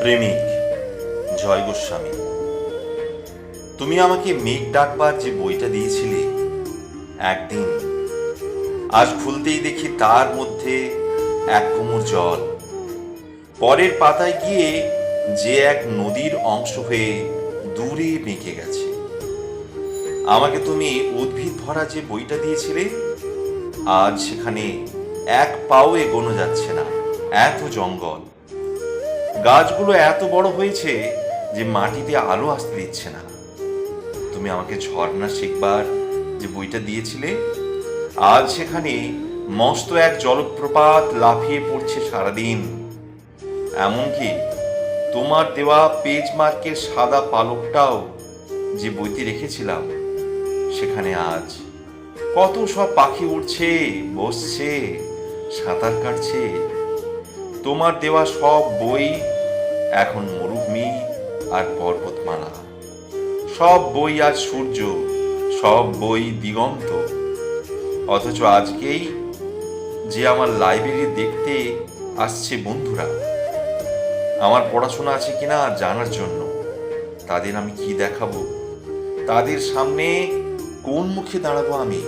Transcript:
প্রেমিক জয় গোস্বামী, তুমি আমাকে মেঘ ডাকবার যে বইটা দিয়েছিলে একদিন, আজ খুলতেই দেখি তার মধ্যে এক কোমর জল। পরের পাতায় গিয়ে যে এক নদীর অংশ হয়ে দূরে বেঁকে গেছে। আমাকে তুমি উদ্ভিদ ভরা যে বইটা দিয়েছিলে, আজ সেখানে এক পাও এগোনো যাচ্ছে না, এত জঙ্গল। গাছগুলো এত বড় হয়েছে যে মাটিতে আলো আসতে দিচ্ছে না। তুমি আমাকে ঝর্ণা শিখবার যে বইটা দিয়েছিলে, আজ সেখানে মস্ত এক জলপ্রপাত লাফিয়ে পড়ছে সারাদিন। এমনকি তোমার দেওয়া পেজ মার্কের সাদা পালকটাও যে বইতে রেখেছিলাম, সেখানে আজ কত সব পাখি উড়ছে, বসছে, সাঁতার কাটছে। তোমার দেওয়া সব বই এখন মরুভূমি আর পর্বতমালা। সব বই আজ সূর্য, সব বই দিগন্ত। অথচ আজকেই যে আমার লাইব্রেরি দেখতে আসছে বন্ধুরা, আমার পড়াশোনা আছে কিনা জানার জন্য, তাদের আমি কি দেখাবো? তাদের সামনে কোন মুখে দাঁড়াবো আমি?